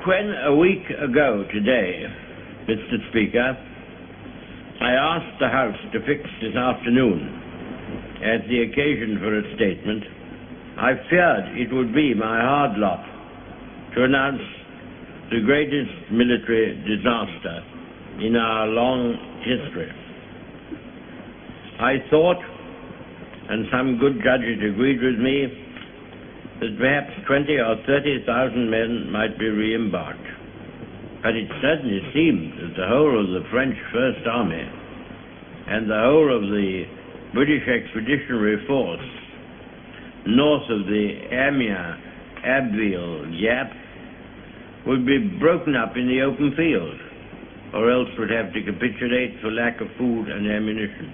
when a week ago today, Mr. Speaker, I asked the House to fix this afternoon as the occasion for a statement, I feared it would be my hard lot to announce the greatest military disaster in our long history. I thought, and some good judges agreed with me, that perhaps 20,000 or 30,000 men might be re-embarked. But it certainly seemed that the whole of the French First Army and the whole of the British Expeditionary Force north of the Amiens-Abbeville gap would be broken up in the open field, or else would have to capitulate for lack of food and ammunition.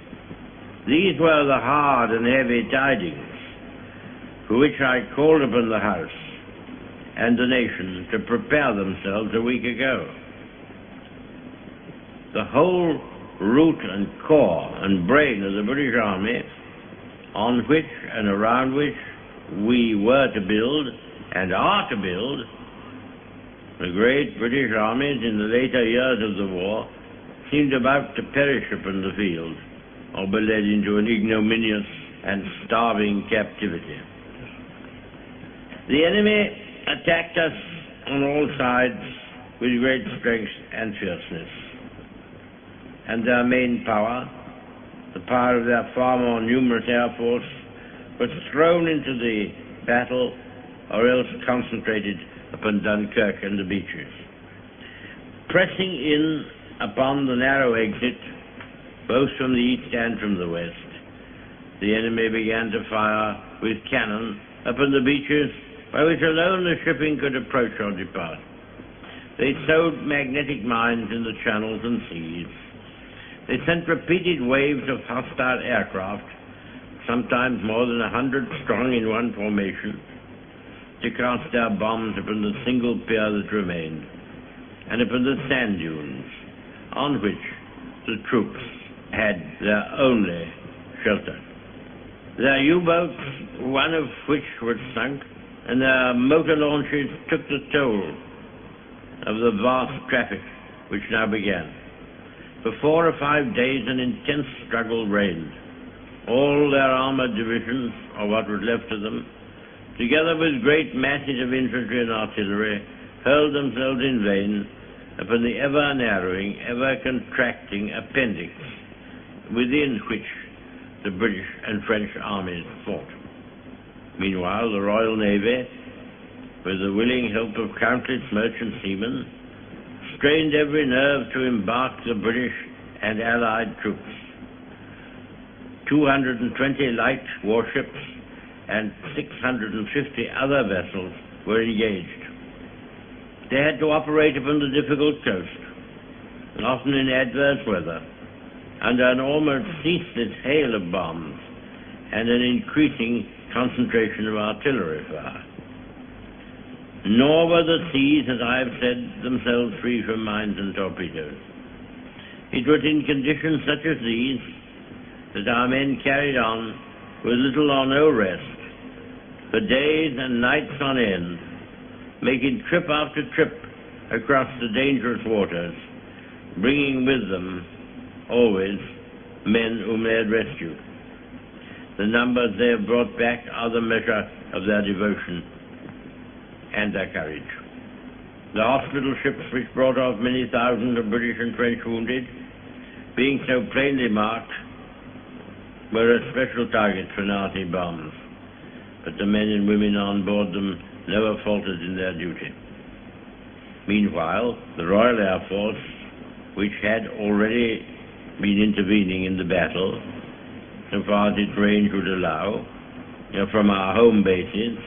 These were the hard and heavy tidings for which I called upon the House and the nation to prepare themselves a week ago. The whole root and core and brain of the British Army, on which and around which we were to build and are to build the great British armies in the later years of the war, seemed about to perish upon the field or be led into an ignominious and starving captivity. The enemy attacked us on all sides with great strength and fierceness, and their main power, the power of their far more numerous air force, was thrown into the battle or else concentrated upon Dunkirk and the beaches. Pressing in upon the narrow exit, both from the east and from the west, the enemy began to fire with cannon upon the beaches by which alone the shipping could approach or depart. They sowed magnetic mines in the channels and seas. They sent repeated waves of hostile aircraft, sometimes more than 100 strong in one formation, to cast their bombs upon the single pier that remained, and upon the sand dunes on which the troops had their only shelter. Their U-boats, one of which was sunk, and their motor launches took the toll of the vast traffic which now began. For 4 or 5 days an intense struggle reigned. All their armored divisions, or what was left of them, together with great masses of infantry and artillery, hurled themselves in vain upon the ever-narrowing, ever-contracting appendix within which the British and French armies fought. Meanwhile, the Royal Navy, with the willing help of countless merchant seamen, strained every nerve to embark the British and Allied troops. 220 light warships and 650 other vessels were engaged. They had to operate upon the difficult coast, and often in adverse weather, under an almost ceaseless hail of bombs and an increasing concentration of artillery fire. Nor were the seas, as I have said, themselves free from mines and torpedoes. It was in conditions such as these that our men carried on with little or no rest, for days and nights on end, making trip after trip across the dangerous waters, bringing with them always men whom they had rescued. The numbers they have brought back are the measure of their devotion and their courage. The hospital ships which brought off many thousands of British and French wounded, being so plainly marked, were a special target for Nazi bombs, but the men and women on board them never faltered in their duty. Meanwhile, the Royal Air Force, which had already been intervening in the battle, so far as its range would allow, from our home bases,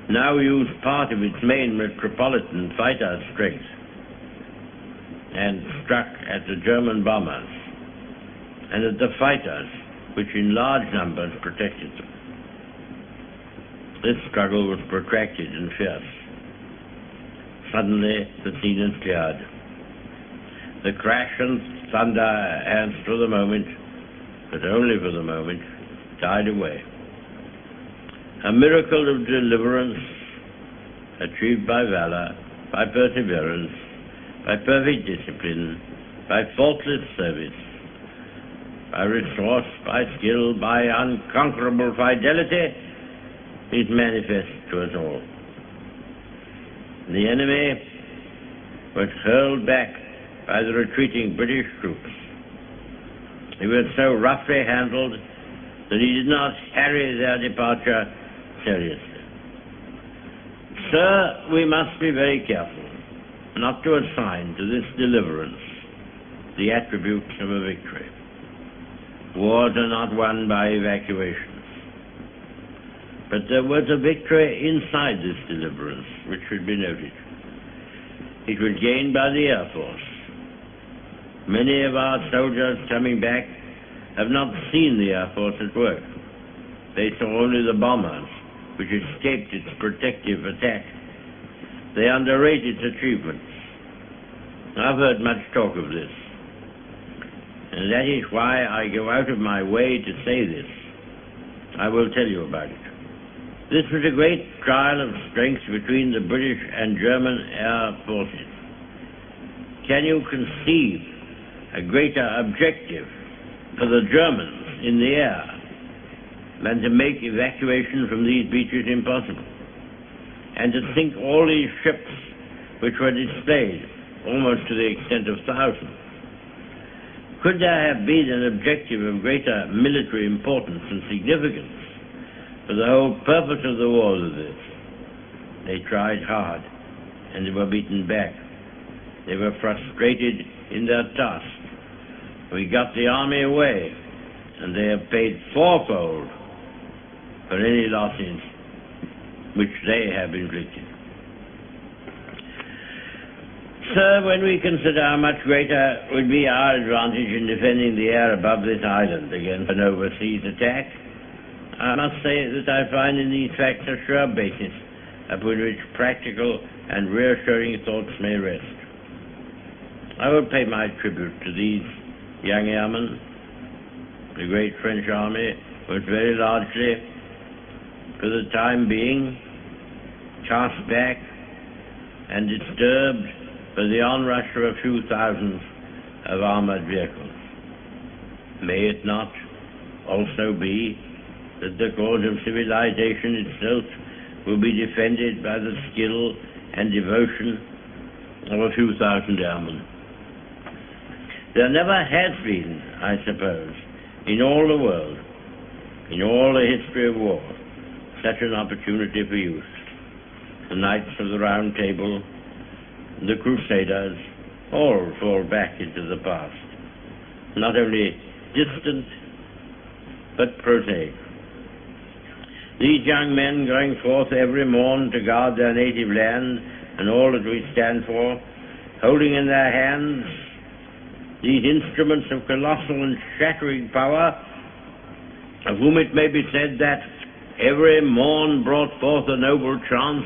now used part of its main metropolitan fighter strength and struck at the German bombers and at the fighters, which in large numbers protected them. This struggle was protracted and fierce. Suddenly, the scene is cleared. The crash and thunder has, for the moment, but only for the moment, died away. A miracle of deliverance achieved by valor by perseverance, by perfect discipline, by faultless service, by resource, by skill, by unconquerable fidelity, is manifest to us all. The enemy was hurled back by the retreating British troops. He was so roughly handled that he did not harry their departure seriously. Sir, we must be very careful not to assign to this deliverance the attributes of a victory. Wars are not won by evacuations. But there was a victory inside this deliverance, which should be noted. It was gained by the Air Force. Many of our soldiers coming back have not seen the Air Force at work. They saw only the bombers, which escaped its protective attack. They underrate its achievements. I've heard much talk of this. And that is why I go out of my way to say this. I will tell you about it. This was a great trial of strength between the British and German air forces. Can you conceive a greater objective for the Germans in the air than to make evacuation from these beaches impossible, and to sink all these ships which were displayed almost to the extent of thousands? Could there have been an objective of greater military importance and significance? For the whole purpose of the war was this. They tried hard, and they were beaten back. They were frustrated in their task. We got the army away, and they have paid fourfold for any losses which they have inflicted. Sir, when we consider how much greater would be our advantage in defending the air above this island against an overseas attack, I must say that I find in these facts a sure basis upon which practical and reassuring thoughts may rest. I will pay my tribute to these young airmen. The great French army was very largely, for the time being, cast back and disturbed by the onrush of a few thousands of armored vehicles. May it not also be that the cause of civilization itself will be defended by the skill and devotion of a few thousand airmen? There never has been, I suppose, in all the world, in all the history of war, such an opportunity for youth. The Knights of the Round Table, the Crusaders, all fall back into the past, not only distant, but prosaic. These young men going forth every morn to guard their native land and all that we stand for, holding in their hands these instruments of colossal and shattering power, of whom it may be said that every morn brought forth a noble chance,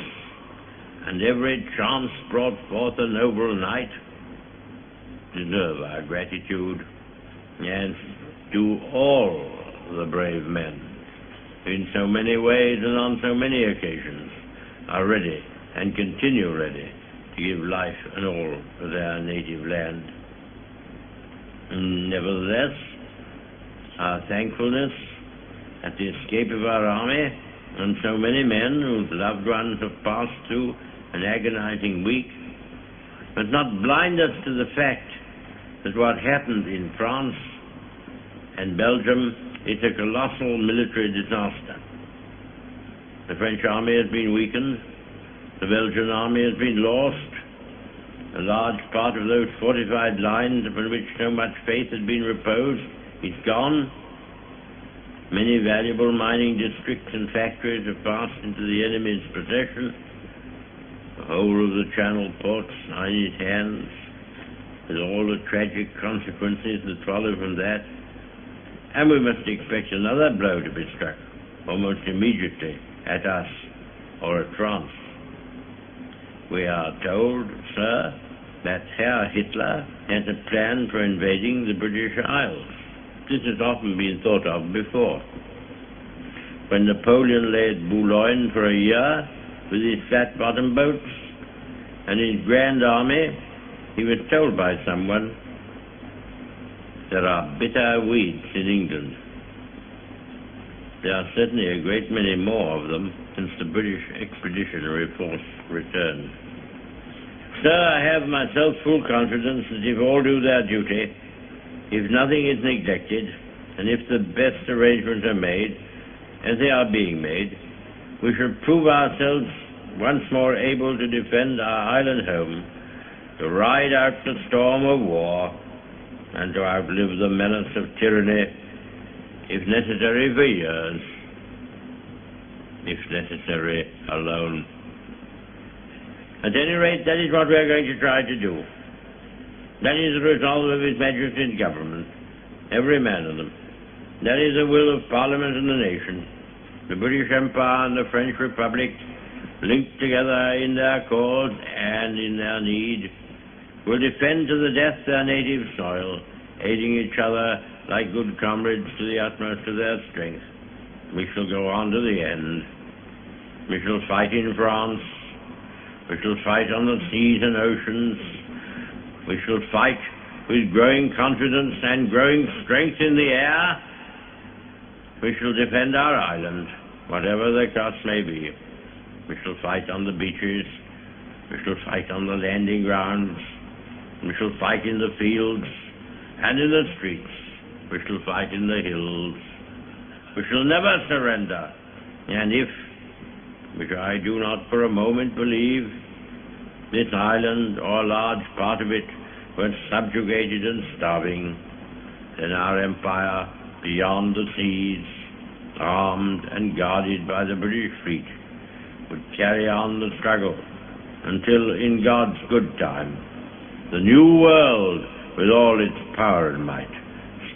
and every chance brought forth a noble night, deserve our gratitude, yes, to all the brave men in so many ways and on so many occasions are ready and continue ready to give life and all for their native land. Nevertheless, our thankfulness at the escape of our army and so many men whose loved ones have passed through an agonizing week must not blind us to the fact that what happened in France and Belgium is a colossal military disaster. The French army has been weakened, the Belgian army has been lost, a large part of those fortified lines upon which so much faith had been reposed is gone. Many valuable mining districts and factories have passed into the enemy's possession. The whole of the Channel ports are in his hands, with all the tragic consequences that follow from that. And we must expect another blow to be struck almost immediately at us or at France. We are told, sir, that Herr Hitler has a plan for invading the British Isles. This has often been thought of before. When Napoleon lay at Boulogne for a year with his flat-bottom boats, and his grand army, he was told by someone, there are bitter weeds in England. There are certainly a great many more of them since the British Expeditionary Force returned. Sir, I have myself full confidence that if all do their duty, if nothing is neglected, and if the best arrangements are made, as they are being made, we shall prove ourselves once more able to defend our island home, to ride out the storm of war, and to outlive the menace of tyranny, if necessary for years, if necessary alone. At any rate, that is what we are going to try to do. That is the resolve of His Majesty's government, every man of them. That is the will of Parliament and the nation. The British Empire and the French Republic, linked together in their cause and in their need, will defend to the death their native soil, aiding each other like good comrades to the utmost of their strength. We shall go on to the end. We shall fight in France. We shall fight on the seas and oceans. We shall fight with growing confidence and growing strength in the air. We shall defend our island, whatever the cost may be. We shall fight on the beaches. We shall fight on the landing grounds. We shall fight in the fields and in the streets. We shall fight in the hills. We shall never surrender. And if, which I do not for a moment believe, this island or a large part of it were subjugated and starving, then our empire beyond the seas, armed and guarded by the British fleet, would carry on the struggle until, in God's good time, the new world, with all its power and might,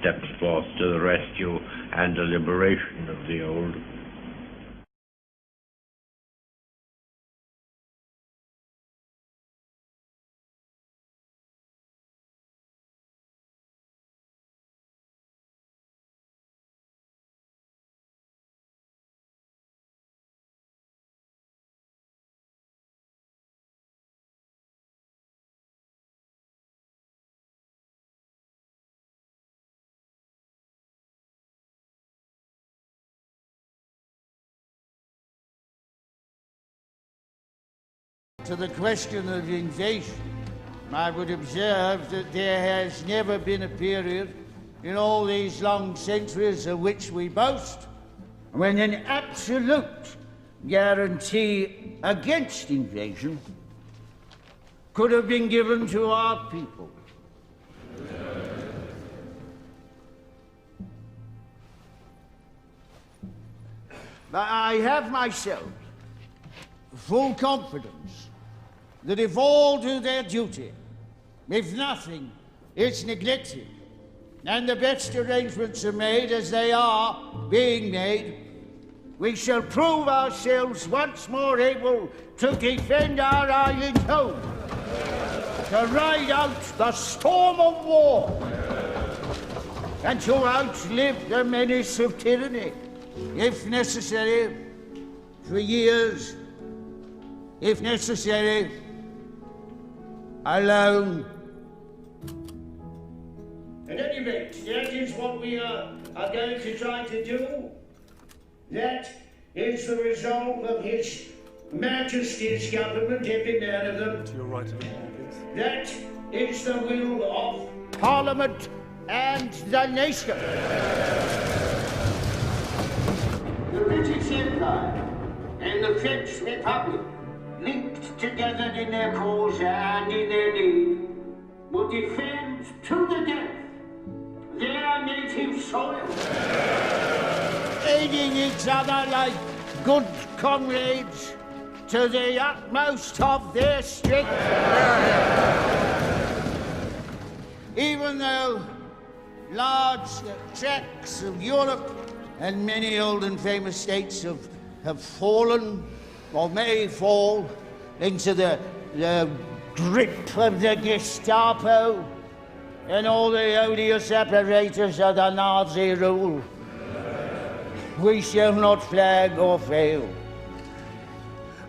steps forth to the rescue and the liberation of the old. To the question of invasion, I would observe that there has never been a period in all these long centuries of which we boast when an absolute guarantee against invasion could have been given to our people. But I have myself full confidence that if all do their duty, if nothing is neglected, and the best arrangements are made as they are being made, we shall prove ourselves once more able to defend our island home, to ride out the storm of war, and to outlive the menace of tyranny, if necessary, for years, if necessary, alone. At any rate, that is what we are going to try to do. That is the resolve of His Majesty's government, every man of them. To your right a bit more, please. That is the will of Parliament and the nation. The British Empire and the French Republic, linked together in their cause and in their need, will defend to the death their native soil, aiding each other like good comrades to the utmost of their strength. Even though large tracts of Europe and many old and famous states have fallen or may fall into the grip of the Gestapo and all the odious apparatus of the Nazi rule, we shall not flag or fail.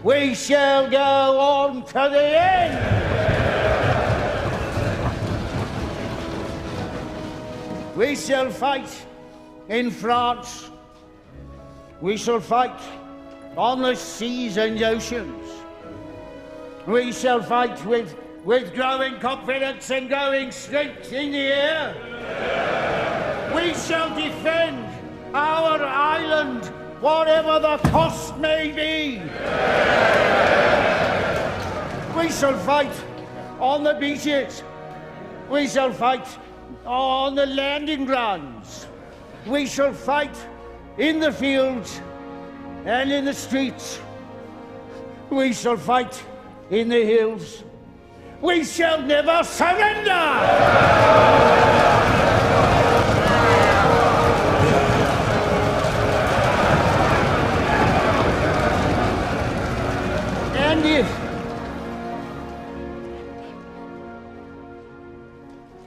We shall go on to the end. We shall fight in France. We shall fight on the seas and oceans. We shall fight with growing confidence and growing strength in the air. We shall defend our island, whatever the cost may be. We shall fight on the beaches. We shall fight on the landing grounds. We shall fight in the fields and in the streets. We shall fight in the hills. We shall never surrender!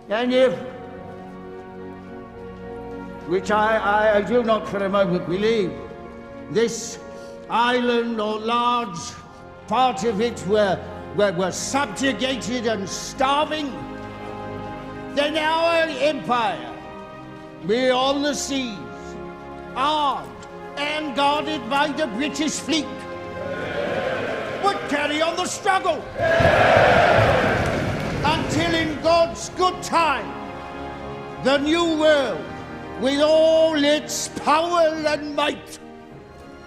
And if, which I do not for a moment believe, this island or large part of it were subjugated and starving, then our empire, beyond the seas, armed and guarded by the British fleet, would carry on the struggle until in God's good time, the new world, with all its power and might,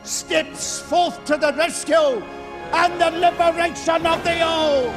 steps forth to the rescue and the liberation of the old.